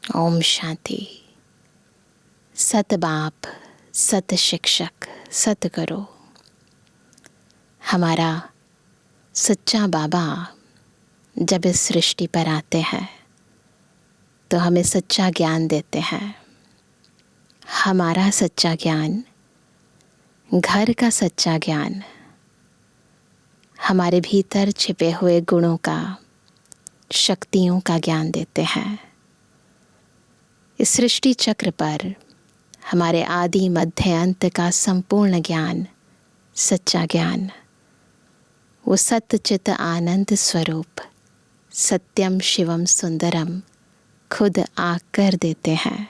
ओम शांति। सत बाप, सत शिक्षक, सत गुरु। हमारा सच्चा बाबा जब इस सृष्टि पर आते हैं तो हमें सच्चा ज्ञान देते हैं। हमारा सच्चा ज्ञान, घर का सच्चा ज्ञान, हमारे भीतर छिपे हुए गुणों का, शक्तियों का ज्ञान देते हैं। इस सृष्टि चक्र पर हमारे आदि मध्य अंत का संपूर्ण ज्ञान, सच्चा ज्ञान, वो सत्य चित आनंद स्वरूप सत्यम शिवम सुंदरम खुद आकर देते हैं।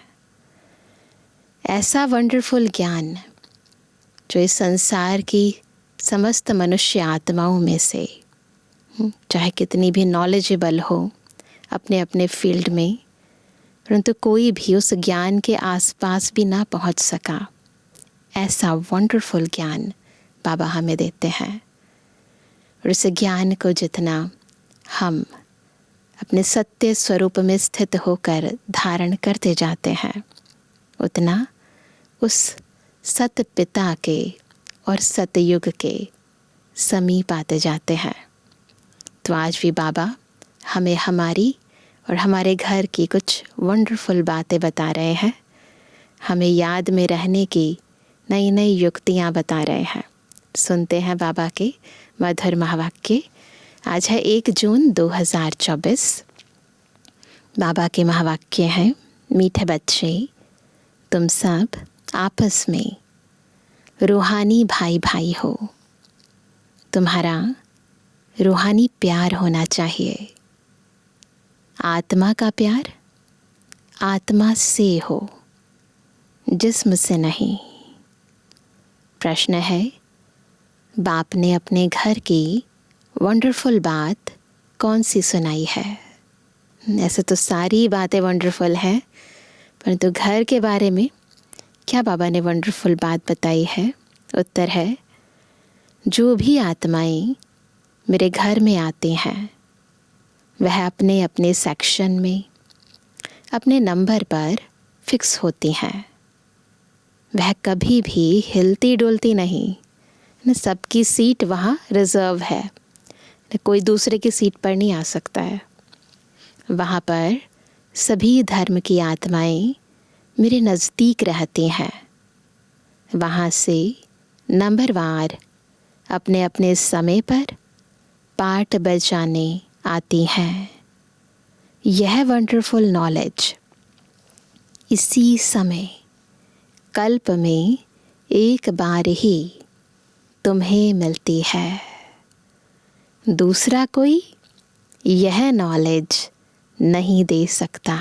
ऐसा वंडरफुल ज्ञान जो इस संसार की समस्त मनुष्य आत्माओं में से, चाहे कितनी भी नॉलेजेबल हो अपने अपने फील्ड में, परंतु कोई भी उस ज्ञान के आसपास भी ना पहुंच सका, ऐसा वंडरफुल ज्ञान बाबा हमें देते हैं। और इस ज्ञान को जितना हम अपने सत्य स्वरूप में स्थित होकर धारण करते जाते हैं, उतना उस सत्य पिता के और सतयुग के समीप आते जाते हैं। तो आज भी बाबा हमें हमारी और हमारे घर की कुछ वंडरफुल बातें बता रहे हैं। हमें याद में रहने की नई नई युक्तियाँ बता रहे हैं। सुनते हैं बाबा के मधुर महावाक्य। आज है 1 जून 2024। बाबा के महावाक्य हैं, मीठे बच्चे, तुम सब आपस में रूहानी भाई भाई हो। तुम्हारा रूहानी प्यार होना चाहिए। आत्मा का प्यार आत्मा से हो, जिस्म से नहीं। प्रश्न है, बाप ने अपने घर की वंडरफुल बात कौन सी सुनाई है? ऐसे तो सारी बातें वंडरफुल हैं, परंतु घर के बारे में क्या बाबा ने वंडरफुल बात बताई है? उत्तर है, जो भी आत्माएं मेरे घर में आती हैं वह अपने अपने सेक्शन में अपने नंबर पर फिक्स होती हैं। वह कभी भी हिलती डुलती नहीं। न सबकी सीट वहाँ रिजर्व है, न कोई दूसरे की सीट पर नहीं आ सकता है। वहाँ पर सभी धर्म की आत्माएं मेरे नज़दीक रहती हैं। वहाँ से नंबरवार अपने अपने समय पर पाठ बजाने आती हैं। यह वंडरफुल नॉलेज इसी समय कल्प में एक बार ही तुम्हें मिलती है। दूसरा कोई यह नॉलेज नहीं दे सकता।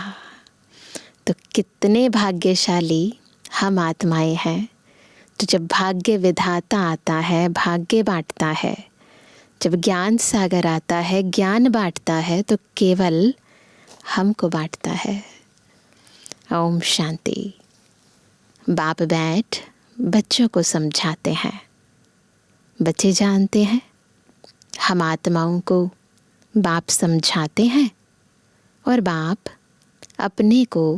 तो कितने भाग्यशाली हम आत्माएं हैं। तो जब भाग्य विधाता आता है, भाग्य बांटता है, जब ज्ञान सागर आता है, ज्ञान बांटता है, तो केवल हमको बांटता है। ओम शांति। बाप बैठ बच्चों को समझाते हैं। बच्चे जानते हैं हम आत्माओं को बाप समझाते हैं और बाप अपने को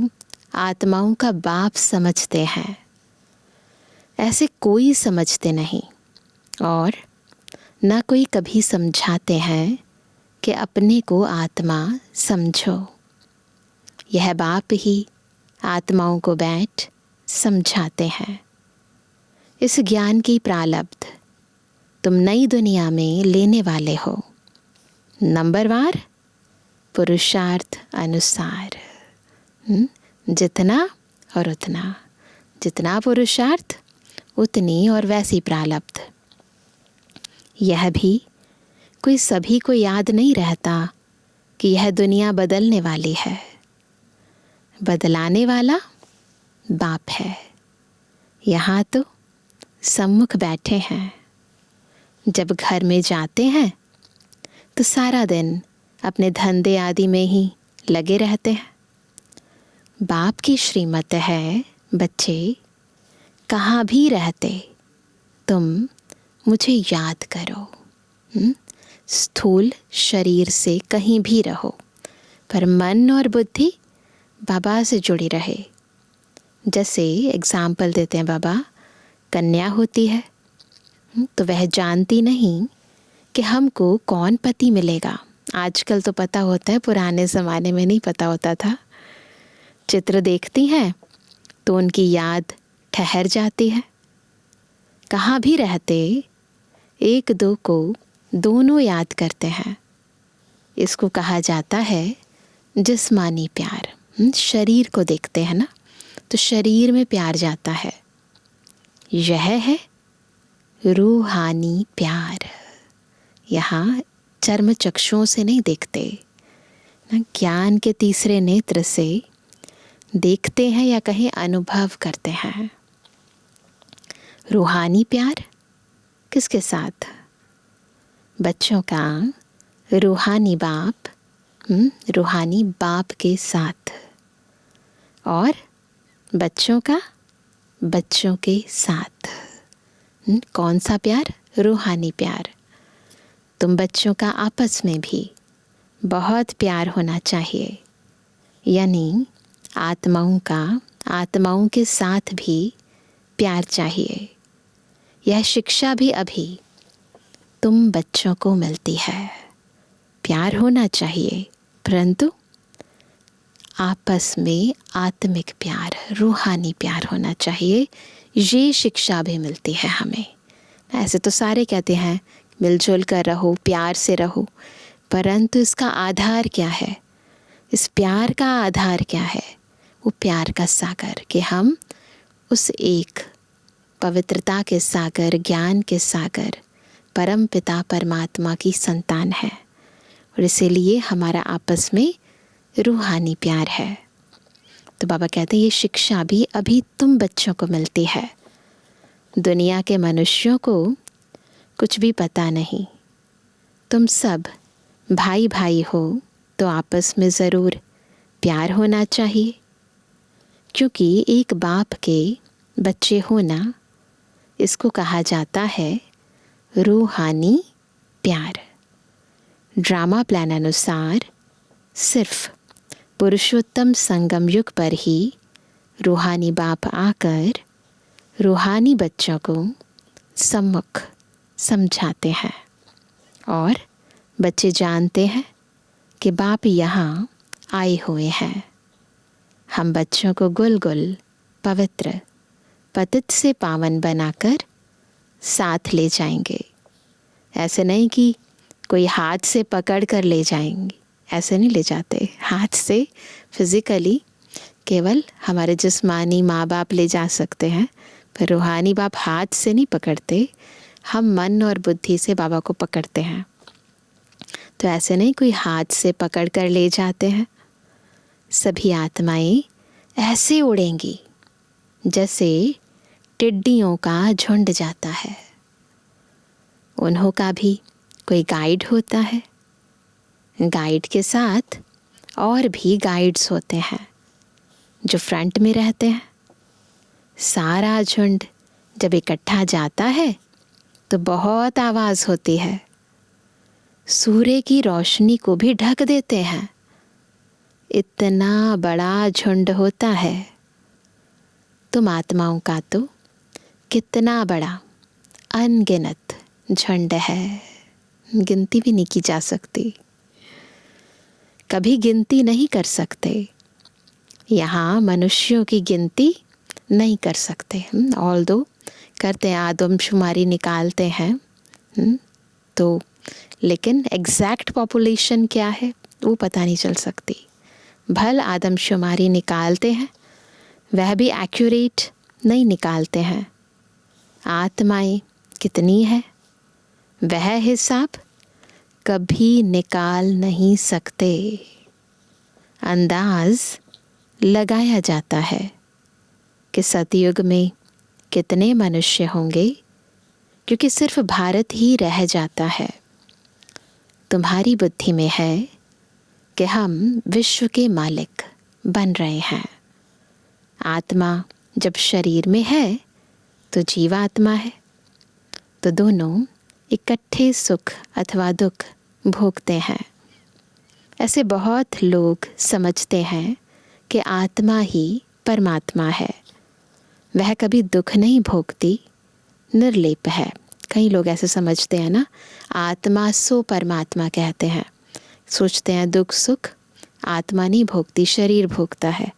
आत्माओं का बाप समझते हैं। ऐसे कोई समझते नहीं और ना कोई कभी समझाते हैं कि अपने को आत्मा समझो। यह बाप ही आत्माओं को बैठ समझाते हैं। इस ज्ञान की प्रालब्ध तुम नई दुनिया में लेने वाले हो, नंबरवार पुरुषार्थ अनुसार। जितना और उतना, जितना पुरुषार्थ उतनी और वैसी प्रालब्ध। यह भी कोई सभी को याद नहीं रहता कि यह दुनिया बदलने वाली है। बदलाने वाला बाप है। यहाँ तो सम्मुख बैठे हैं। जब घर में जाते हैं तो सारा दिन अपने धंधे आदि में ही लगे रहते हैं। बाप की श्रीमत है, बच्चे कहाँ भी रहते तुम मुझे याद करो। स्थूल शरीर से कहीं भी रहो, पर मन और बुद्धि बाबा से जुड़ी रहे। जैसे एग्जाम्पल देते हैं बाबा, कन्या होती है तो वह जानती नहीं कि हमको कौन पति मिलेगा। आजकल तो पता होता है, पुराने ज़माने में नहीं पता होता था। चित्र देखती हैं तो उनकी याद ठहर जाती है। कहाँ भी रहते एक दो को दोनों याद करते हैं। इसको कहा जाता है जिस्मानी प्यार। शरीर को देखते हैं ना, तो शरीर में प्यार जाता है। यह है रूहानी प्यार। यहाँ चर्म चक्षुओं से नहीं देखते, ज्ञान के तीसरे नेत्र से देखते हैं या कहीं अनुभव करते हैं। रूहानी प्यार किसके साथ? बच्चों का रूहानी बाप, रूहानी बाप के साथ, और बच्चों का बच्चों के साथ। कौन सा प्यार? रूहानी प्यार। तुम बच्चों का आपस में भी बहुत प्यार होना चाहिए, यानी आत्माओं का आत्माओं के साथ भी प्यार चाहिए। यह शिक्षा भी अभी तुम बच्चों को मिलती है। प्यार होना चाहिए, परंतु आपस में आत्मिक प्यार, रूहानी प्यार होना चाहिए। ये शिक्षा भी मिलती है हमें। ऐसे तो सारे कहते हैं मिलजुल कर रहो, प्यार से रहो, परंतु इसका आधार क्या है? इस प्यार का आधार क्या है? वो प्यार का सागर, कि हम उस एक पवित्रता के सागर, ज्ञान के सागर, परम पिता परमात्मा की संतान है, और इसीलिए हमारा आपस में रूहानी प्यार है। तो बाबा कहते हैं ये शिक्षा भी अभी तुम बच्चों को मिलती है। दुनिया के मनुष्यों को कुछ भी पता नहीं। तुम सब भाई भाई हो तो आपस में ज़रूर प्यार होना चाहिए, क्योंकि एक बाप के बच्चे होना, इसको कहा जाता है रूहानी प्यार। ड्रामा प्लान अनुसार सिर्फ पुरुषोत्तम संगम युग पर ही रूहानी बाप आकर रूहानी बच्चों को सम्मुख समझाते हैं, और बच्चे जानते हैं कि बाप यहाँ आए हुए हैं। हम बच्चों को गुल गुल पवित्र पतित से पावन बनाकर साथ ले जाएंगे। ऐसे नहीं कि कोई हाथ से पकड़ कर ले जाएंगे, ऐसे नहीं ले जाते। हाथ से फिज़िकली केवल हमारे जिस्मानी माँ बाप ले जा सकते हैं, पर रूहानी बाप हाथ से नहीं पकड़ते। हम मन और बुद्धि से बाबा को पकड़ते हैं। तो ऐसे नहीं कोई हाथ से पकड़ कर ले जाते हैं। सभी आत्माएं ऐसे उड़ेंगी जैसे टिड्डियों का झुंड जाता है। उन्हों का भी कोई गाइड होता है। गाइड के साथ और भी गाइड्स होते हैं जो फ्रंट में रहते हैं। सारा झुंड जब इकट्ठा जाता है तो बहुत आवाज़ होती है, सूर्य की रोशनी को भी ढक देते हैं। इतना बड़ा झुंड होता है। तुम आत्माओं का तो कितना बड़ा अनगिनत झुंड है, गिनती भी नहीं की जा सकती, कभी गिनती नहीं कर सकते। यहाँ मनुष्यों की गिनती नहीं कर सकते। ऑल दो करते हैं, आदमशुमारी निकालते हैं, तो लेकिन एग्जैक्ट पॉपुलेशन क्या है वो पता नहीं चल सकती। भल आदमशुमारी निकालते हैं, वह भी एक्यूरेट नहीं निकालते हैं। आत्माएं कितनी है वह हिसाब कभी निकाल नहीं सकते। अंदाज लगाया जाता है कि सतयुग में कितने मनुष्य होंगे, क्योंकि सिर्फ भारत ही रह जाता है। तुम्हारी बुद्धि में है कि हम विश्व के मालिक बन रहे हैं। आत्मा जब शरीर में है तो जीवात्मा है, तो दोनों इकट्ठे सुख अथवा दुख भोगते हैं। ऐसे बहुत लोग समझते हैं कि आत्मा ही परमात्मा है। वह कभी दुख नहीं भोगती, निर्लेप है। कई लोग ऐसे समझते हैं ना, आत्मा सो परमात्मा कहते हैं, सोचते हैं दुख सुख आत्मा नहीं भोगती, शरीर भोगता है।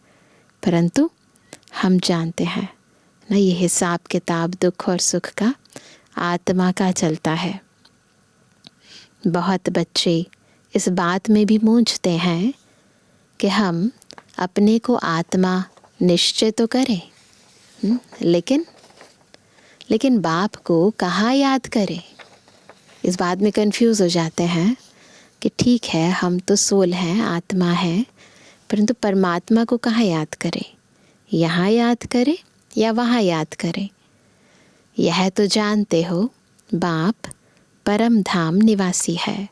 परंतु हम जानते हैं ना, ये हिसाब किताब दुख और सुख का आत्मा का चलता है। बहुत बच्चे इस बात में भी मूंझते हैं कि हम अपने को आत्मा निश्चय तो करें, लेकिन बाप को कहाँ याद करें। इस बात में कंफ्यूज हो जाते हैं कि ठीक है हम तो सोल हैं, आत्मा है, परंतु परमात्मा को कहाँ याद करें, यहाँ याद करें या वहाँ याद करें। यह तो जानते हो बाप परम धाम निवासी है।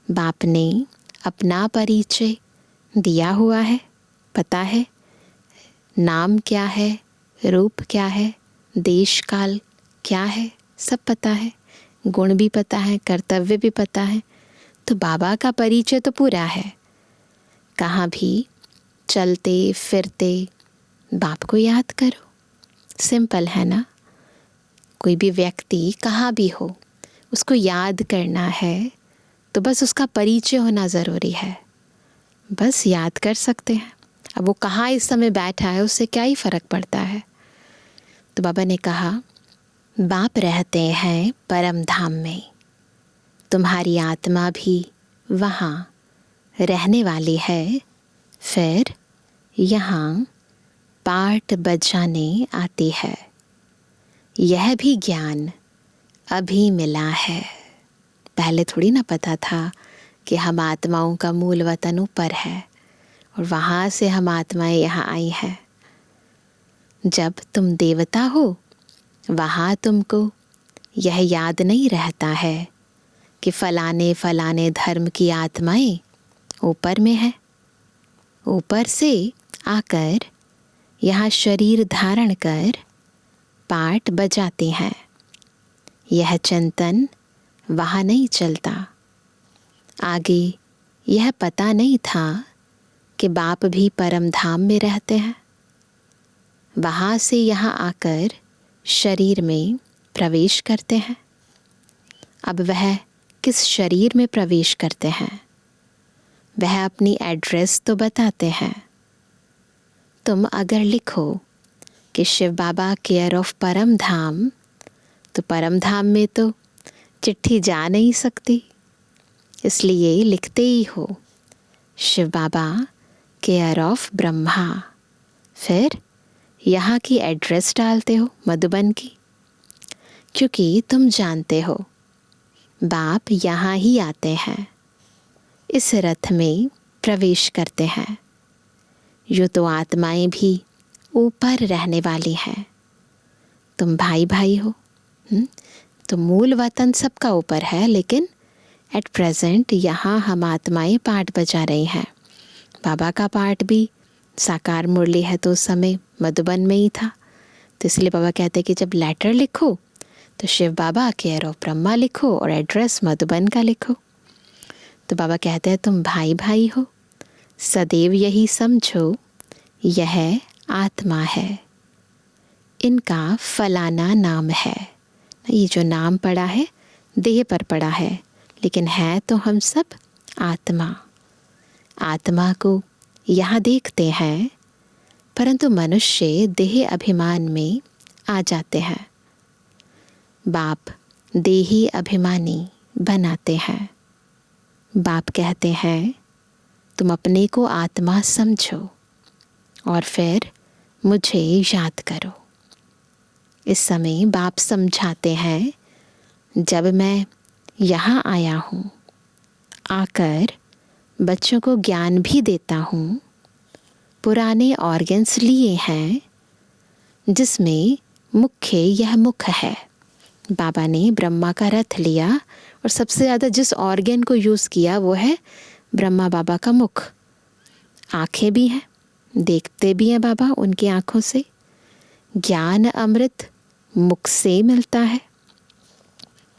बाप ने अपना परिचय दिया हुआ है, पता है नाम क्या है, रूप क्या है, देश काल क्या है, सब पता है, गुण भी पता है, कर्तव्य भी पता है। तो बाबा का परिचय तो पूरा है। कहाँ भी चलते फिरते बाप को याद करो। सिंपल है ना। कोई भी व्यक्ति कहाँ भी हो, उसको याद करना है तो बस उसका परिचय होना ज़रूरी है, बस याद कर सकते हैं। अब वो कहाँ इस समय बैठा है उससे क्या ही फ़र्क पड़ता है। तो बाबा ने कहा बाप रहते हैं परम धाम में, तुम्हारी आत्मा भी वहाँ रहने वाली है। फिर यहाँ पाठ बजाने आती है। यह भी ज्ञान अभी मिला है। पहले थोड़ी ना पता था कि हम आत्माओं का मूल वतन ऊपर है और वहाँ से हम आत्माएं यहाँ आई हैं। जब तुम देवता हो वहाँ तुमको यह याद नहीं रहता है कि फलाने फलाने धर्म की आत्माएं ऊपर में है। ऊपर से आकर यहाँ शरीर धारण कर पाठ बजाते हैं। यह चिंतन वहाँ नहीं चलता। आगे यह पता नहीं था कि बाप भी परम धाम में रहते हैं। वहाँ से यहाँ आकर शरीर में प्रवेश करते हैं। अब वह किस शरीर में प्रवेश करते हैं, वह अपनी एड्रेस तो बताते हैं। तुम अगर लिखो कि शिव बाबा केयर ऑफ परम धाम, तो परम धाम में तो चिट्ठी जा नहीं सकती, इसलिए लिखते ही हो शिव बाबा केयर ऑफ ब्रह्मा। फिर यहाँ की एड्रेस डालते हो मधुबन की, क्योंकि तुम जानते हो बाप यहाँ ही आते हैं, इस रथ में प्रवेश करते हैं। यूँ तो आत्माएं भी ऊपर रहने वाली हैं। तुम भाई भाई हो, तो मूल वतन सबका ऊपर है, लेकिन एट प्रेजेंट यहाँ हम आत्माएं पाठ बजा रही हैं। बाबा का पाठ भी साकार मुरली है तो उस समय मधुबन में ही था, तो इसलिए बाबा कहते हैं कि जब लेटर लिखो तो शिव बाबा केयर ऑफ ब्रह्मा लिखो और एड्रेस मधुबन का लिखो। तो बाबा कहते हैं तुम भाई भाई हो, सदैव यही समझो यह आत्मा है, इनका फलाना नाम है। ये जो नाम पड़ा है देह पर पड़ा है, लेकिन है तो हम सब आत्मा। आत्मा को यहाँ देखते हैं, परंतु मनुष्य देह अभिमान में आ जाते हैं। बाप देही अभिमानी बनाते हैं। बाप कहते हैं तुम अपने को आत्मा समझो और फिर मुझे याद करो। इस समय बाप समझाते हैं जब मैं यहाँ आया हूँ, आकर बच्चों को ज्ञान भी देता हूँ। पुराने ऑर्गन्स लिए हैं जिसमें मुख्य यह मुख है। बाबा ने ब्रह्मा का रथ लिया और सबसे ज़्यादा जिस ऑर्गन को यूज़ किया वो है ब्रह्मा बाबा का मुख। आँखें भी हैं, देखते भी हैं बाबा उनकी आँखों से। ज्ञान अमृत मुख से मिलता है।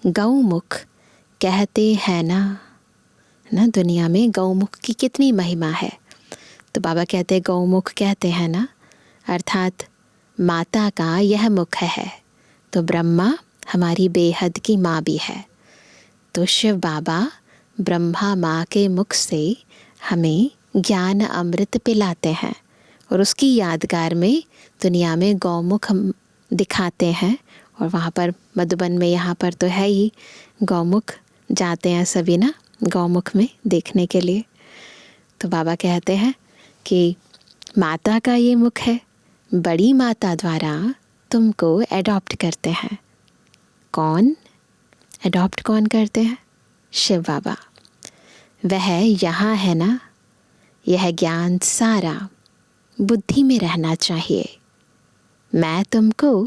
गौमुख कहते हैं ना दुनिया में गौमुख की कितनी महिमा है। तो बाबा कहते हैं गौमुख कहते हैं ना, अर्थात माता का यह मुख है। तो ब्रह्मा हमारी बेहद की माँ भी है। तो शिव बाबा ब्रह्मा माँ के मुख से हमें ज्ञान अमृत पिलाते हैं और उसकी यादगार में दुनिया में गौमुख दिखाते हैं। और वहाँ पर मधुबन में यहाँ पर तो है ही गौमुख, जाते हैं सभी ना गौमुख में देखने के लिए। तो बाबा कहते हैं कि माता का ये मुख है, बड़ी माता द्वारा तुमको एडॉप्ट करते हैं। कौन एडॉप्ट कौन करते हैं? शिव बाबा। वह यहाँ है ना, यह ज्ञान सारा बुद्धि में रहना चाहिए। मैं तुमको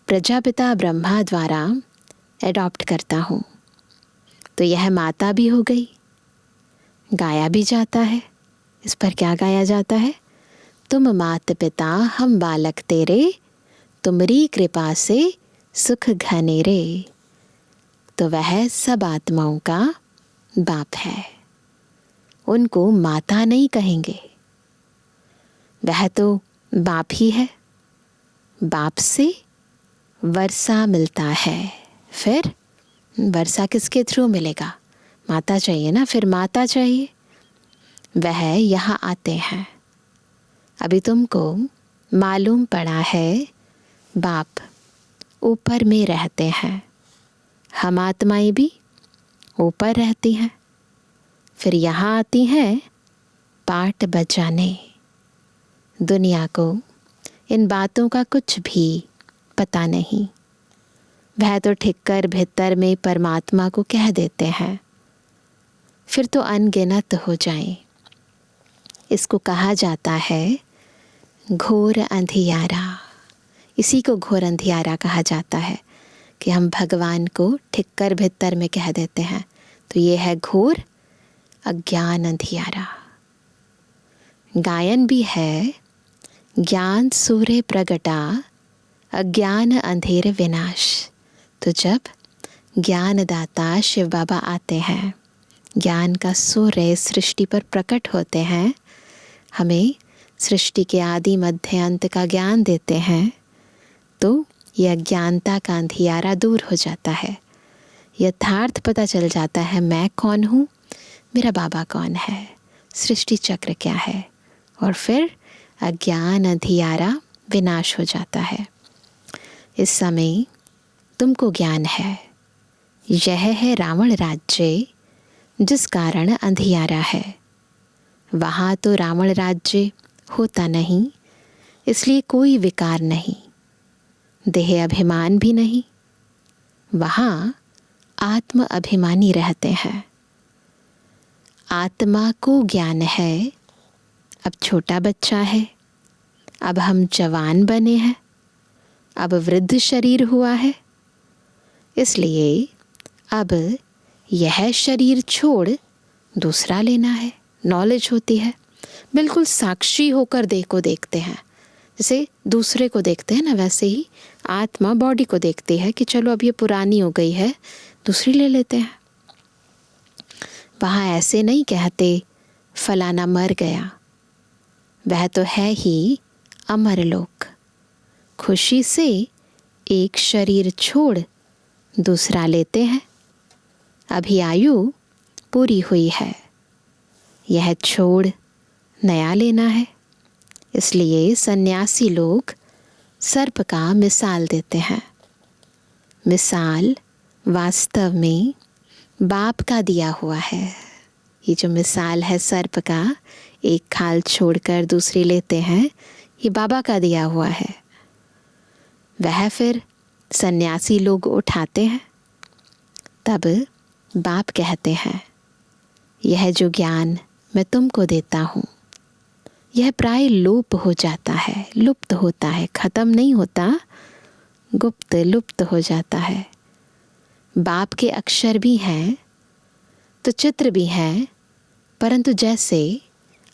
प्रजापिता ब्रह्मा द्वारा एडॉप्ट करता हूँ। तो यह माता भी हो गई। गाया भी जाता है, इस पर क्या गाया जाता है? तुम मात पिता हम बालक तेरे, तुमरी कृपा से सुख घनेरे। तो वह सब आत्माओं का बाप है, उनको माता नहीं कहेंगे, वह तो बाप ही है। बाप से वर्षा मिलता है, फिर वर्षा किसके थ्रू मिलेगा? माता चाहिए ना, फिर माता चाहिए। वह यहाँ आते हैं। अभी तुमको मालूम पड़ा है बाप ऊपर में रहते हैं, हम आत्माएं भी ऊपर रहती हैं। फिर यहाँ आती हैं पाठ बजाने। दुनिया को इन बातों का कुछ भी पता नहीं, वह तो ठिक्कर भीतर में परमात्मा को कह देते हैं, फिर तो अनगिनत हो जाएं। इसको कहा जाता है घोर अंधियारा। इसी को घोर अंधियारा कहा जाता है कि हम भगवान को ठिक्कर भीतर में कह देते हैं। तो ये है घोर अज्ञान अंधियारा। गायन भी है, ज्ञान सूर्य प्रगटा, अज्ञान अंधेर विनाश। तो जब ज्ञानदाता शिव बाबा आते हैं, ज्ञान का सूर्य सृष्टि पर प्रकट होते हैं, हमें सृष्टि के आदि मध्य अंत का ज्ञान देते हैं, तो यह अज्ञानता का अंधियारा दूर हो जाता है। यथार्थ पता चल जाता है, मैं कौन हूँ, मेरा बाबा कौन है, सृष्टि चक्र क्या है, और फिर अज्ञान अंधियारा विनाश हो जाता है। इस समय तुमको ज्ञान है, यह है रावण राज्य, जिस कारण अंधियारा है। वहाँ तो रावण राज्य होता नहीं, इसलिए कोई विकार नहीं, देह अभिमान भी नहीं। वहाँ आत्म अभिमानी रहते हैं। आत्मा को ज्ञान है, अब छोटा बच्चा है, अब हम जवान बने हैं, अब वृद्ध शरीर हुआ है, इसलिए अब यह शरीर छोड़ दूसरा लेना है। नॉलेज होती है, बिल्कुल साक्षी होकर देह को देखते हैं। जैसे दूसरे को देखते हैं ना, वैसे ही आत्मा बॉडी को देखती है कि चलो अब ये पुरानी हो गई है, दूसरी ले लेते हैं। वहाँ ऐसे नहीं कहते फलाना मर गया, वह तो है ही अमर लोक। खुशी से एक शरीर छोड़ दूसरा लेते हैं। अभी आयु पूरी हुई है, यह छोड़ नया लेना है। इसलिए सन्यासी लोग सर्प का मिसाल देते हैं। मिसाल वास्तव में बाप का दिया हुआ है। ये जो मिसाल है सर्प का, एक खाल छोड़कर दूसरी लेते हैं, ये बाबा का दिया हुआ है। वह फिर सन्यासी लोग उठाते हैं, तब बाप कहते हैं, यह जो ज्ञान मैं तुमको देता हूँ, यह प्राय लोप हो जाता है, लुप्त होता है, खत्म नहीं होता, गुप्त लुप्त हो जाता है। बाप के अक्षर भी हैं तो चित्र भी हैं, परंतु जैसे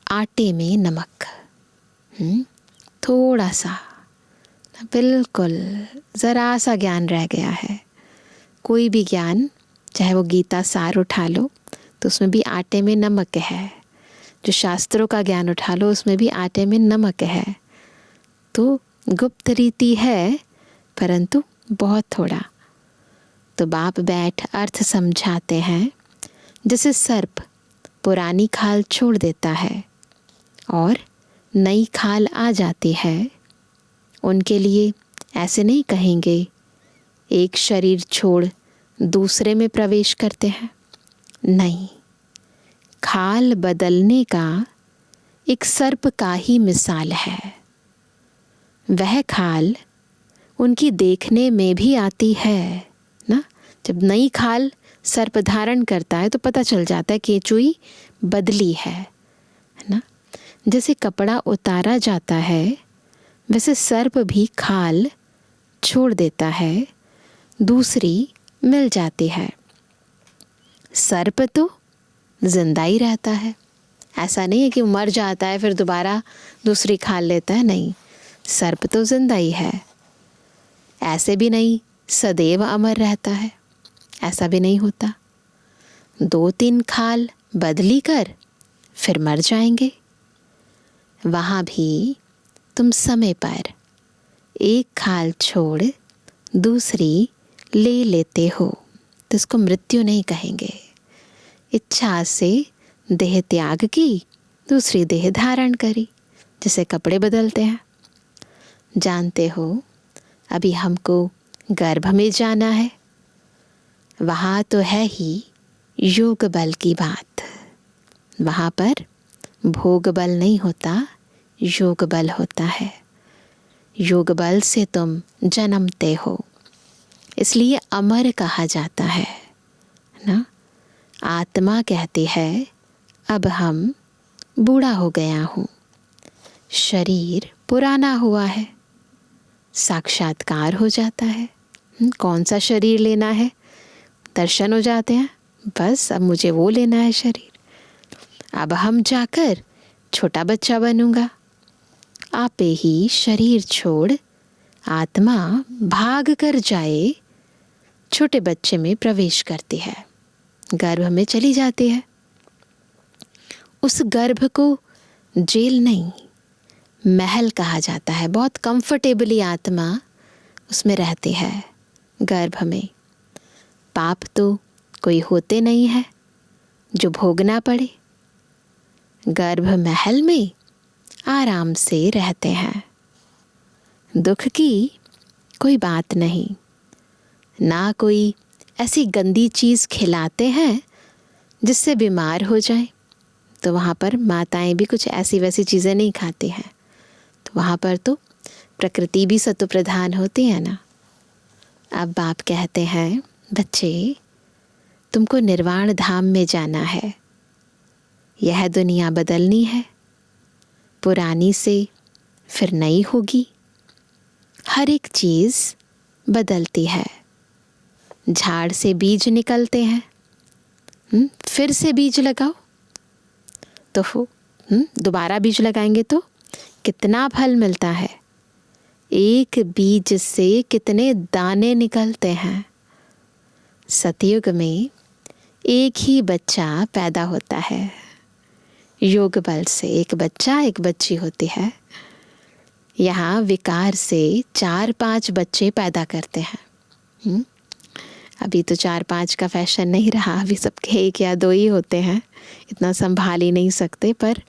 आटे में नमक, थोड़ा सा, बिल्कुल ज़रा सा ज्ञान रह गया है। कोई भी ज्ञान, चाहे वो गीता सार उठा लो, तो उसमें भी आटे में नमक है। जो शास्त्रों का ज्ञान उठा लो उसमें भी आटे में नमक है। तो गुप्त रीति है परंतु बहुत थोड़ा। तो बाप बैठ अर्थ समझाते हैं। जैसे सर्प पुरानी खाल छोड़ देता है और नई खाल आ जाती है, उनके लिए ऐसे नहीं कहेंगे एक शरीर छोड़ दूसरे में प्रवेश करते हैं। नहीं, खाल बदलने का एक सर्प का ही मिसाल है। वह खाल उनकी देखने में भी आती है ना। जब नई खाल सर्प धारण करता है तो पता चल जाता है कि चुई बदली है ना। जैसे कपड़ा उतारा जाता है वैसे सर्प भी खाल छोड़ देता है, दूसरी मिल जाती है। सर्प तो जिंदा ही रहता है, ऐसा नहीं है कि मर जाता है फिर दोबारा दूसरी खाल लेता है। नहीं, सर्प तो जिंदा ही है। ऐसे भी नहीं सदैव अमर रहता है, ऐसा भी नहीं होता। 2-3 खाल बदली कर फिर मर जाएंगे। वहाँ भी तुम समय पर एक खाल छोड़ दूसरी ले लेते हो, तो इसको मृत्यु नहीं कहेंगे। इच्छा से देह त्याग की, दूसरी देह धारण करी, जैसे कपड़े बदलते हैं। जानते हो अभी हमको गर्भ में जाना है, वहाँ तो है ही योग बल की बात। वहाँ पर भोग बल नहीं होता, योग बल होता है। योग बल से तुम जन्मते हो, इसलिए अमर कहा जाता है ना। आत्मा कहती है अब हम बूढ़ा हो गया हूँ, शरीर पुराना हुआ है, साक्षात्कार हो जाता है। कौन सा शरीर लेना है, दर्शन हो जाते हैं, बस अब मुझे वो लेना है शरीर। अब हम जाकर छोटा बच्चा बनूंगा। आपे ही शरीर छोड़ आत्मा भाग कर जाए, छोटे बच्चे में प्रवेश करती है, गर्भ में चली जाती है। उस गर्भ को जेल नहीं, महल कहा जाता है। बहुत कंफर्टेबली आत्मा उसमें रहती है गर्भ में। पाप तो कोई होते नहीं है जो भोगना पड़े। गर्भ महल में आराम से रहते हैं, दुख की कोई बात नहीं। ना कोई ऐसी गंदी चीज़ खिलाते हैं जिससे बीमार हो जाए, तो वहाँ पर माताएं भी कुछ ऐसी वैसी चीज़ें नहीं खाती हैं। तो वहाँ पर तो प्रकृति भी सत्व प्रधान होती है ना। अब बाप कहते हैं बच्चे तुमको निर्वाण धाम में जाना है, यह दुनिया बदलनी है, पुरानी से फिर नई होगी। हर एक चीज़ बदलती है। झाड़ से बीज निकलते हैं, फिर से बीज लगाओ तो दोबारा बीज लगाएंगे तो कितना फल मिलता है। एक बीज से कितने दाने निकलते हैं। सतयुग में एक ही बच्चा पैदा होता है, योग बल से एक बच्चा एक बच्ची होती है। यहाँ विकार से 4-5 बच्चे पैदा करते हैं। अभी तो 4-5 का फैशन नहीं रहा, अभी सबके 1 या 2 ही होते हैं, इतना संभाल ही नहीं सकते। पर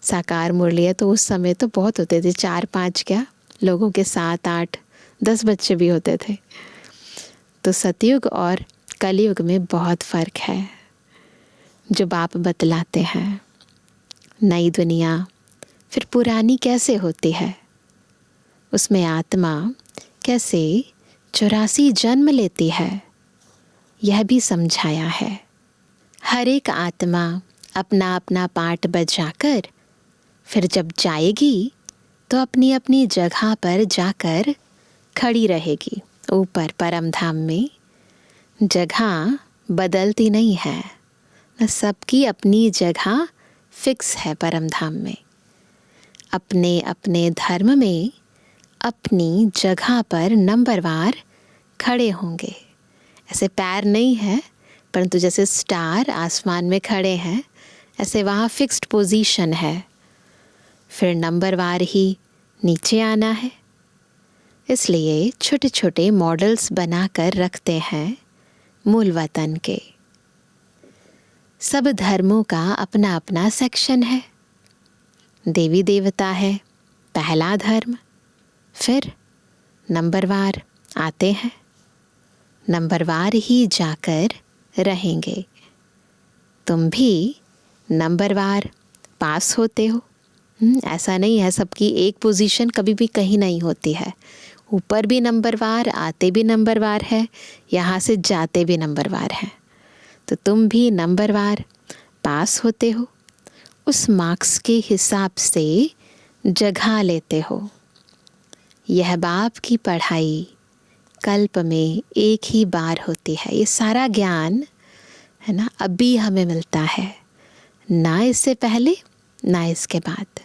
साकार मुरलिया तो उस समय तो बहुत होते थे, 4-5 क्या, लोगों के 7-8-10 बच्चे भी होते थे। तो सतयुग और कलयुग में बहुत फ़र्क है जो बाप बतलाते हैं। नई दुनिया फिर पुरानी कैसे होती है, उसमें आत्मा कैसे 84 जन्म लेती है, यह भी समझाया है। हर एक आत्मा अपना अपना पार्ट बजाकर फिर जब जाएगी तो अपनी अपनी जगह पर जाकर खड़ी रहेगी। ऊपर परम धाम में जगह बदलती नहीं है, सबकी अपनी जगह फिक्स है। परम धाम में अपने अपने धर्म में अपनी जगह पर नंबरवार खड़े होंगे। ऐसे पैर नहीं है, परंतु जैसे स्टार आसमान में खड़े हैं, ऐसे वहाँ फिक्स्ड पोजीशन है, फिर नंबरवार ही नीचे आना है। इसलिए छोटे छोटे मॉडल्स बनाकर रखते हैं मूल वतन के। सब धर्मों का अपना अपना सेक्शन है। देवी देवता है पहला धर्म, फिर नंबरवार आते हैं, नंबरवार ही जाकर रहेंगे। तुम भी नंबरवार पास होते हो। ऐसा नहीं है, सबकी एक पोजीशन कभी भी कहीं नहीं होती है। ऊपर भी नंबरवार, आते भी नंबरवार है, यहाँ से जाते भी नंबरवार हैं। तो तुम भी नंबरवार पास होते हो, उस मार्क्स के हिसाब से जगह लेते हो। यह बाप की पढ़ाई कल्प में एक ही बार होती है। ये सारा ज्ञान है ना, अभी हमें मिलता है, ना इससे पहले ना इसके बाद।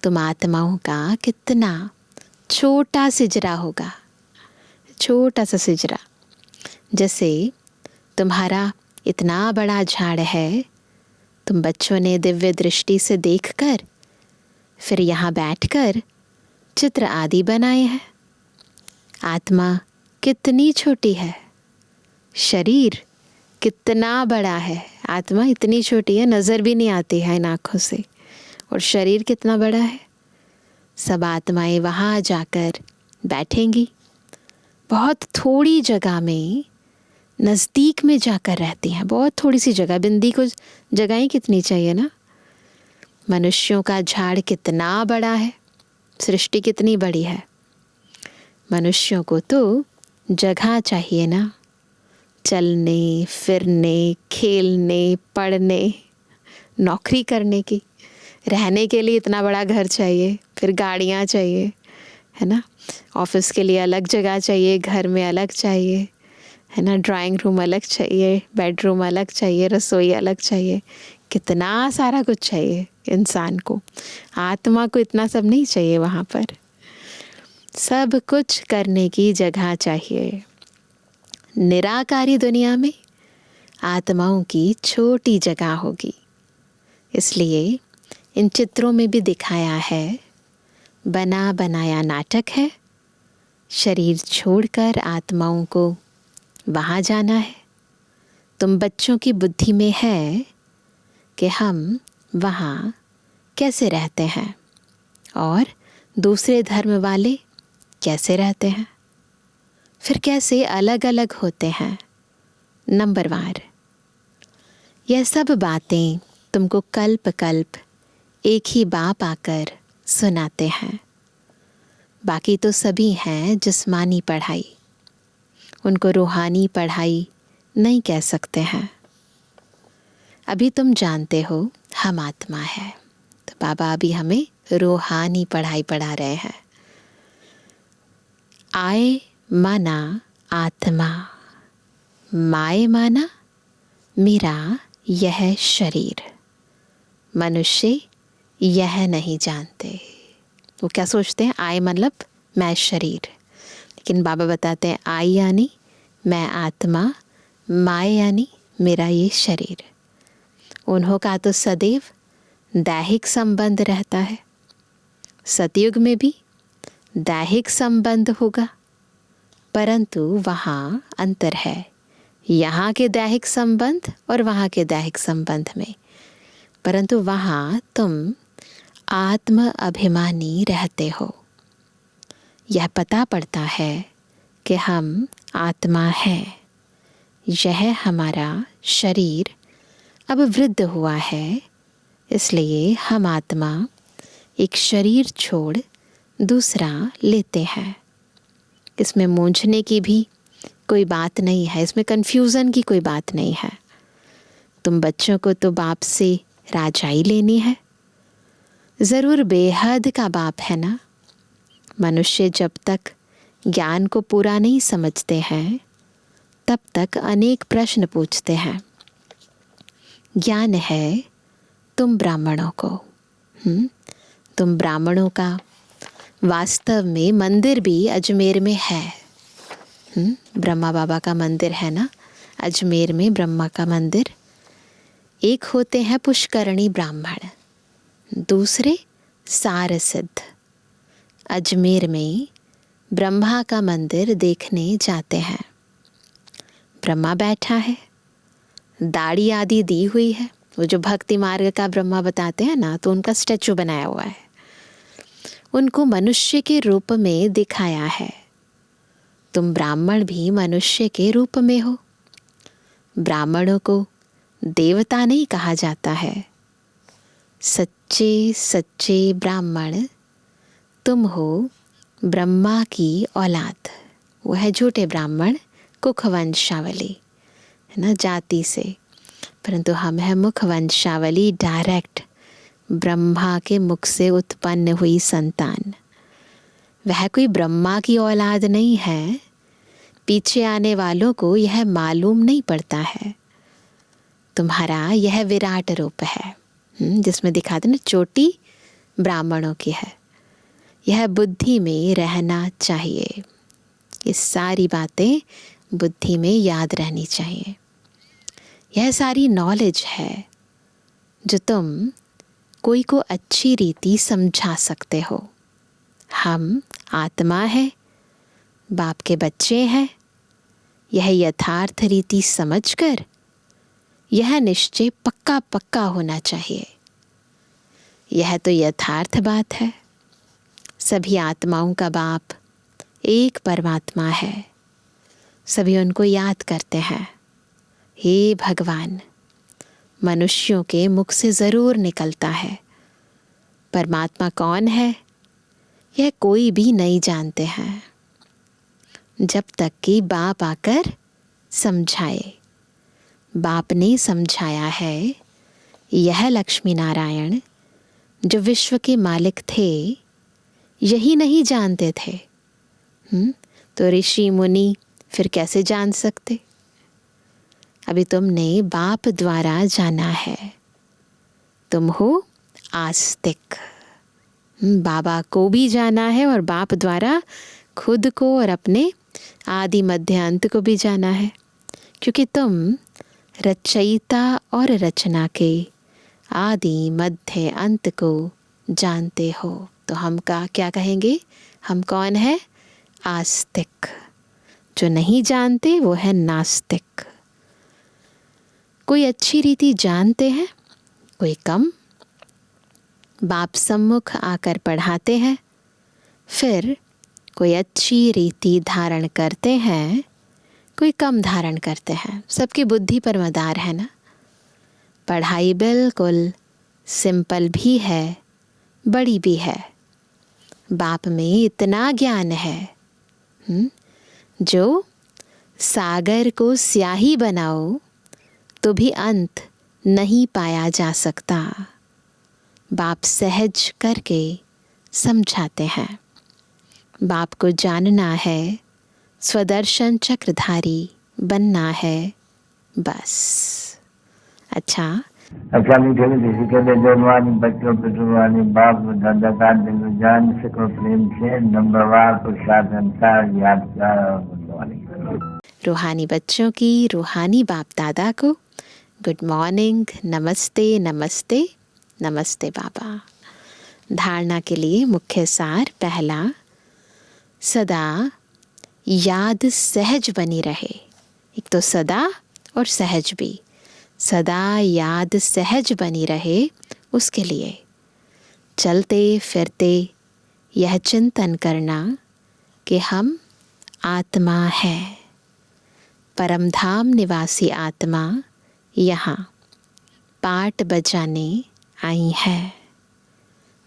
तुम आत्माओं का कितना छोटा सिजरा होगा, छोटा सा सिजरा। जैसे तुम्हारा इतना बड़ा झाड़ है, तुम बच्चों ने दिव्य दृष्टि से देखकर फिर यहाँ बैठकर चित्र आदि बनाए हैं। आत्मा कितनी छोटी है, शरीर कितना बड़ा है। आत्मा इतनी छोटी है, नज़र भी नहीं आती है इन आँखों से, और शरीर कितना बड़ा है। सब आत्माएं वहाँ जाकर बैठेंगी, बहुत थोड़ी जगह में, नज़दीक में जाकर रहती हैं। बहुत थोड़ी सी जगह, बिंदी को जगह ही कितनी चाहिए ना। मनुष्यों का झाड़ कितना बड़ा है, सृष्टि कितनी बड़ी है। मनुष्यों को तो जगह चाहिए ना, चलने फिरने, खेलने, पढ़ने, नौकरी करने की। रहने के लिए इतना बड़ा घर चाहिए, फिर गाड़ियाँ चाहिए, है ना। ऑफिस के लिए अलग जगह चाहिए, घर में अलग चाहिए, है ना। ड्राइंग रूम अलग चाहिए, बेडरूम अलग चाहिए, रसोई अलग चाहिए, कितना सारा कुछ चाहिए इंसान को। आत्मा को इतना सब नहीं चाहिए वहाँ पर। सब कुछ करने की जगह चाहिए। निराकारी दुनिया में आत्माओं की छोटी जगह होगी। इसलिए इन चित्रों में भी दिखाया है, बना बनाया नाटक है। शरीर छोड़कर आत्माओं को वहाँ जाना है। तुम बच्चों की बुद्धि में है कि हम वहाँ कैसे रहते हैं और दूसरे धर्म वाले कैसे रहते हैं, फिर कैसे अलग अलग होते हैं नंबरवार। यह सब बातें तुमको कल्प कल्प एक ही बाप आकर सुनाते हैं। बाकी तो सभी हैं जिस्मानी पढ़ाई, उनको रूहानी पढ़ाई नहीं कह सकते हैं। अभी तुम जानते हो हम आत्मा है, तो बाबा अभी हमें रूहानी पढ़ाई पढ़ा रहे हैं। आए माना आत्मा, माए माना मेरा यह शरीर। मनुष्य यह नहीं जानते। वो क्या सोचते हैं, आए मतलब मैं शरीर, लेकिन बाबा बताते हैं आई यानी मैं आत्मा, माए यानी मेरा ये शरीर। उन्हों का तो सदैव दैहिक संबंध रहता है। सतयुग में भी दैहिक संबंध होगा, परंतु वहाँ अंतर है, यहाँ के दैहिक संबंध और वहाँ के दैहिक संबंध में। परंतु वहाँ तुम आत्म अभिमानी रहते हो। यह पता पड़ता है कि हम आत्मा हैं। यह हमारा शरीर अब वृद्ध हुआ है, इसलिए हम आत्मा एक शरीर छोड़ दूसरा लेते हैं। इसमें मूंझने की भी कोई बात नहीं है, इसमें कन्फ्यूज़न की कोई बात नहीं है। तुम बच्चों को तो बाप से राजाई लेनी है, ज़रूर बेहद का बाप है ना। मनुष्य जब तक ज्ञान को पूरा नहीं समझते हैं, तब तक अनेक प्रश्न पूछते हैं। ज्ञान है तुम ब्राह्मणों को, तुम ब्राह्मणों का वास्तव में मंदिर भी अजमेर में है। ब्रह्मा बाबा का मंदिर है ना, अजमेर में ब्रह्मा का मंदिर। एक होते हैं पुष्करणी ब्राह्मण, दूसरे सार सिद्ध। अजमेर में ब्रह्मा का मंदिर देखने जाते हैं। ब्रह्मा बैठा है, दाढ़ी आदि दी हुई है, वो जो भक्ति मार्ग का ब्रह्मा बताते हैं ना, तो उनका स्टैचू बनाया हुआ है। उनको मनुष्य के रूप में दिखाया है। तुम ब्राह्मण भी मनुष्य के रूप में हो। ब्राह्मणों को देवता नहीं कहा जाता है। सच्चे सच्चे ब्राह्मण तुम हो, ब्रह्मा की औलाद। वो है झूठे ब्राह्मण, कुख वंशावली है ना, जाति से, परंतु हम हैं मुख वंशावली, डायरेक्ट ब्रह्मा के मुख से उत्पन्न हुई संतान। वह कोई ब्रह्मा की औलाद नहीं है। पीछे आने वालों को यह मालूम नहीं पड़ता है। तुम्हारा यह विराट रूप है, जिसमें दिखाते ना चोटी ब्राह्मणों की है। यह बुद्धि में रहना चाहिए। ये सारी बातें बुद्धि में याद रहनी चाहिए। यह सारी नॉलेज है जो तुम कोई को अच्छी रीति समझा सकते हो। हम आत्मा है, बाप के बच्चे हैं। यह यथार्थ रीति समझकर यह निश्चय पक्का पक्का होना चाहिए। यह तो यथार्थ बात है। सभी आत्माओं का बाप एक परमात्मा है। सभी उनको याद करते हैं। हे भगवान, मनुष्यों के मुख से ज़रूर निकलता है। परमात्मा कौन है यह कोई भी नहीं जानते हैं, जब तक कि बाप आकर समझाए। बाप ने समझाया है। यह लक्ष्मी नारायण जो विश्व के मालिक थे, यही नहीं जानते थे। तो ऋषि मुनि फिर कैसे जान सकते? अभी तुमने बाप द्वारा जाना है। तुम हो आस्तिक। बाबा को भी जाना है और बाप द्वारा खुद को और अपने आदि मध्य अंत को भी जाना है, क्योंकि तुम रचयिता और रचना के आदि मध्य अंत को जानते हो। तो हम का क्या कहेंगे? हम कौन है? आस्तिक। जो नहीं जानते वो है नास्तिक। कोई अच्छी रीति जानते हैं, कोई कम। बाप सम्मुख आकर पढ़ाते हैं, फिर कोई अच्छी रीति धारण करते हैं, कोई कम धारण करते हैं। सबकी बुद्धि पर मदार है ना। पढ़ाई बिल्कुल सिंपल भी है, बड़ी भी है। बाप में इतना ज्ञान है जो सागर को स्याही बनाओ तो भी अंत नहीं पाया जा सकता। बाप सहज करके समझाते हैं। बाप को जानना है, स्वदर्शन चक्रधारी बनना है, बस। अच्छा मीठे किसी के लिए जन्मानी बच्चों पे जुर्मानी बाप दादा का दिल जान सको प्रेम से नंबरवार प्रसाद अनुसार यादगार और रूहानी बच्चों की रूहानी बाप दादा को गुड मॉर्निंग, नमस्ते नमस्ते नमस्ते बाबा। धारणा के लिए मुख्य सार पहला, सदा याद सहज बनी रहे। एक तो सदा और सहज भी। सदा याद सहज बनी रहे, उसके लिए चलते फिरते यह चिंतन करना कि हम आत्मा है, परमधाम निवासी आत्मा यहाँ पाट बजाने आई है।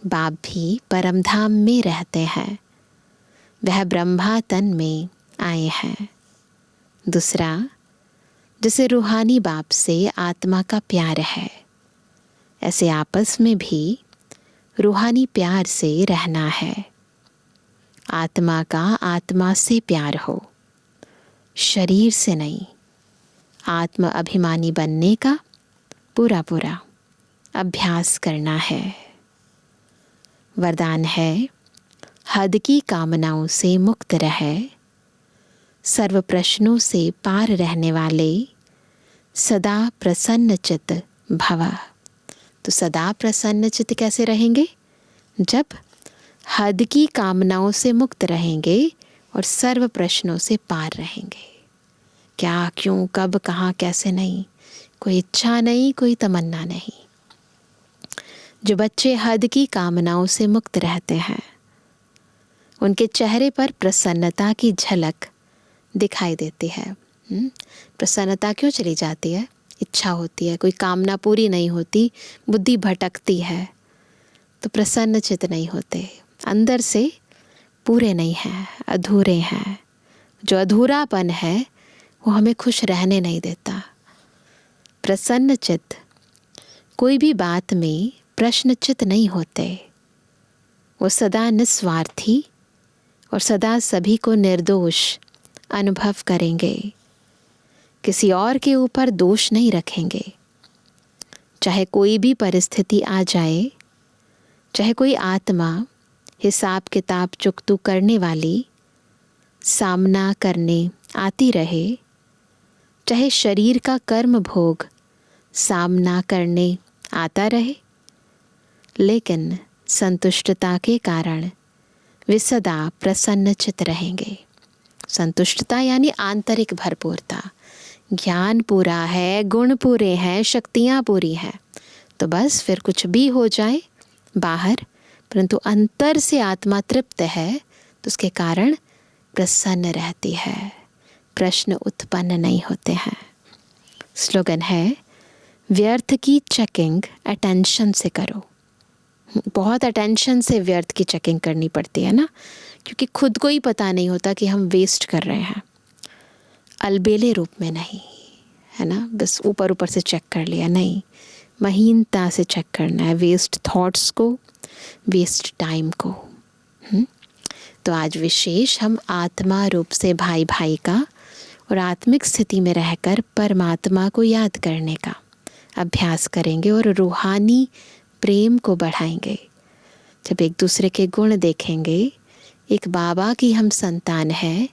बाप भी परमधाम में रहते हैं, वह ब्रह्मा तन में आए हैं। दूसरा, जैसे रूहानी बाप से आत्मा का प्यार है, ऐसे आपस में भी रूहानी प्यार से रहना है। आत्मा का आत्मा से प्यार हो, शरीर से नहीं। आत्म अभिमानी बनने का पूरा पूरा अभ्यास करना है। वरदान है, हद की कामनाओं से मुक्त रहे, सर्व प्रश्नों से पार रहने वाले, सदा प्रसन्न चित्त भव। तो सदा प्रसन्न चित्त कैसे रहेंगे? जब हद की कामनाओं से मुक्त रहेंगे और सर्व प्रश्नों से पार रहेंगे। क्या, क्यों, कब, कहाँ, कैसे नहीं, कोई इच्छा नहीं, कोई तमन्ना नहीं। जो बच्चे हद की कामनाओं से मुक्त रहते हैं उनके चेहरे पर प्रसन्नता की झलक दिखाई देती है। प्रसन्नता क्यों चली जाती है? इच्छा होती है, कोई कामना पूरी नहीं होती, बुद्धि भटकती है, तो प्रसन्न चित नहीं होते, अंदर से पूरे नहीं हैं, अधूरे हैं। जो अधूरापन है वो हमें खुश रहने नहीं देता। प्रसन्न चित्त कोई भी बात में प्रश्नचित नहीं होते। वो सदा निस्वार्थी और सदा सभी को निर्दोष अनुभव करेंगे। किसी और के ऊपर दोष नहीं रखेंगे। चाहे कोई भी परिस्थिति आ जाए, चाहे कोई आत्मा हिसाब किताब चुकतू करने वाली सामना करने आती रहे, चाहे शरीर का कर्म भोग सामना करने आता रहे, लेकिन संतुष्टता के कारण वे सदा प्रसन्नचित रहेंगे। संतुष्टता यानी आंतरिक भरपूरता। ज्ञान पूरा है, गुण पूरे हैं, शक्तियाँ पूरी हैं, तो बस फिर कुछ भी हो जाए बाहर, परंतु अंतर से आत्मा तृप्त है तो उसके कारण प्रसन्न रहती है, प्रश्न उत्पन्न नहीं होते हैं। स्लोगन है, व्यर्थ की चेकिंग अटेंशन से करो। बहुत अटेंशन से व्यर्थ की चेकिंग करनी पड़ती है ना, क्योंकि खुद को ही पता नहीं होता कि हम वेस्ट कर रहे हैं। अलबेले रूप में नहीं, है ना, बस ऊपर ऊपर से चेक कर लिया, नहीं, महीनता से चेक करना है, वेस्ट थॉट्स को, वेस्ट टाइम को। तो आज विशेष हम आत्मा रूप से भाई भाई का और आत्मिक स्थिति में रहकर परमात्मा को याद करने का अभ्यास करेंगे और रूहानी प्रेम को बढ़ाएंगे। जब एक दूसरे के गुण देखेंगे, एक बाबा की हम संतान हैं,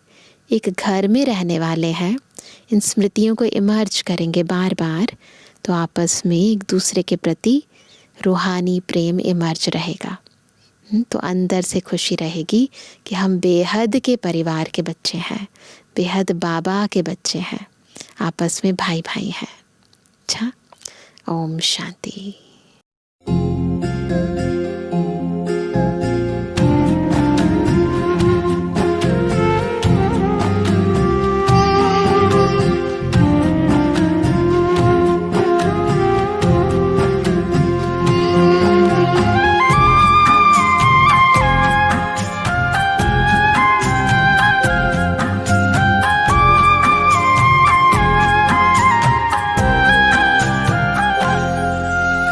एक घर में रहने वाले हैं, इन स्मृतियों को इमर्ज करेंगे बार बार, तो आपस में एक दूसरे के प्रति रूहानी प्रेम इमर्ज रहेगा। तो अंदर से खुशी रहेगी कि हम बेहद के परिवार के बच्चे हैं, बेहद बाबा के बच्चे हैं, आपस में भाई भाई हैं। अच्छा, ओम शांति।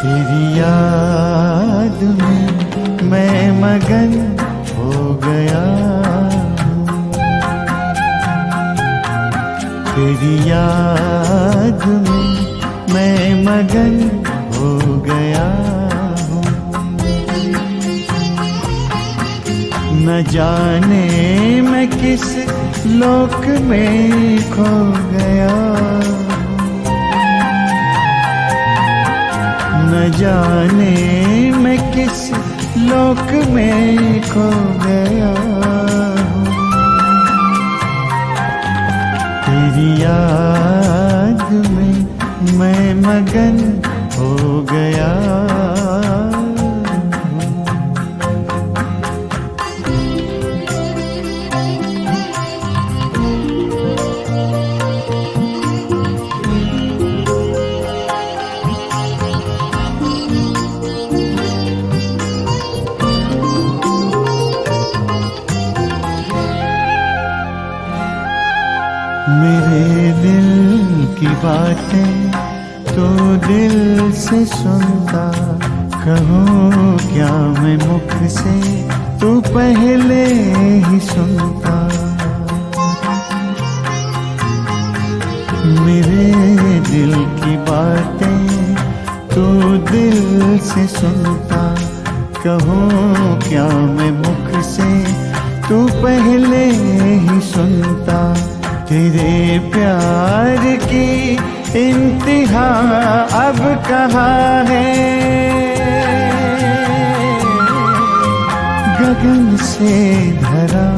तेरी याद में मैं मगन हो गया हूँ, तेरी याद में मैं मगन हो गया हूँ। न जाने मैं किस लोक में खो गया, न जाने मैं किस लोक में खो गया हूँ। तेरी याद में मैं मगन हो गया हूँ। मेरे दिल की बातें तो दिल से सुनता, कहूँ क्या मैं मुख से तो पहले ही सुनता। मेरे दिल की बातें तो दिल से सुनता, कहूँ क्या मैं मुख से तो पहले ही सुनता। तेरे प्यार की इंतहा अब कहाँ है। गगन से धरा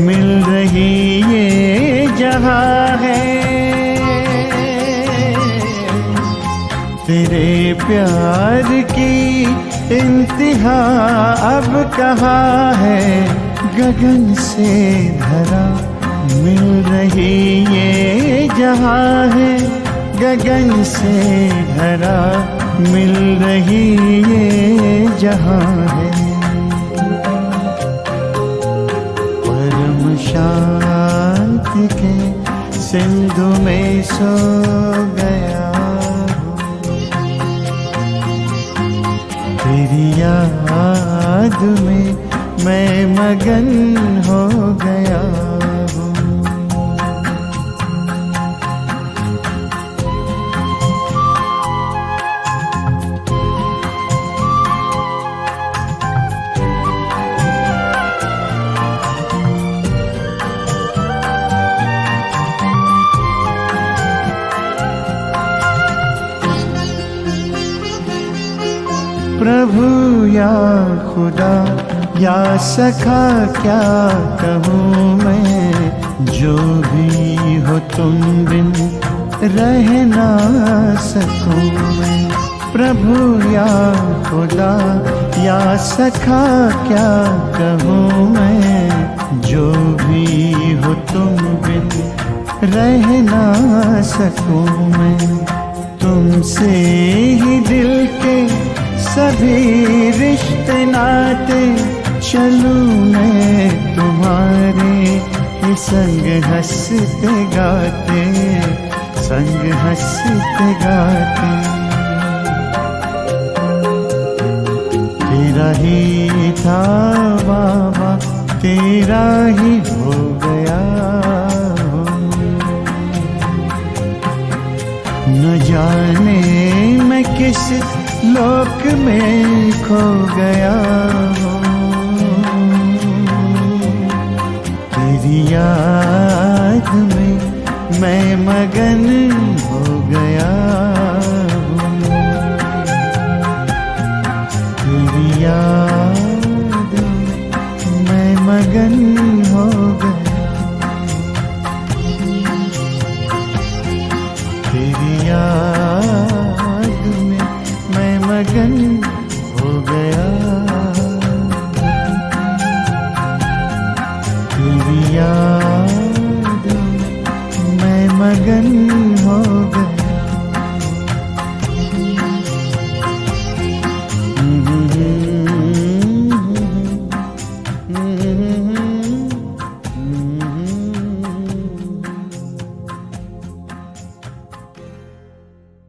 मिल रही ये जहां है। तेरे प्यार की इंतहा अब कहाँ है। गगन से धरा मिल रही ये जहां है। गगन से धरा मिल रही ये जहां है। परम शांति के सिंधु में सो गया हूँ। तेरी याद में मैं मगन हो गया हूँ। प्रभु या खुदा या सखा क्या कहूँ मैं। जो भी हो तुम बिन रह ना सकूँ मैं। प्रभु या खुदा या सखा क्या कहूँ मैं। जो भी हो तुम बिन रह ना सकूँ मैं। तुमसे ही दिल के सभी रिश्ते नाते चलूं मैं तुम्हारे संग हंसते गाते। संग हंसते गाते तेरा ही था बाबा तेरा ही हो गया हूँ। न जाने मैं किस लोक में खो गया हूँ। तेरी याद में मैं मगन हो गया हूँ। तेरी याद में मैं मगन हो गया। तेरी याद में मैं मगन हो गया। तेरी याद में मैं मगन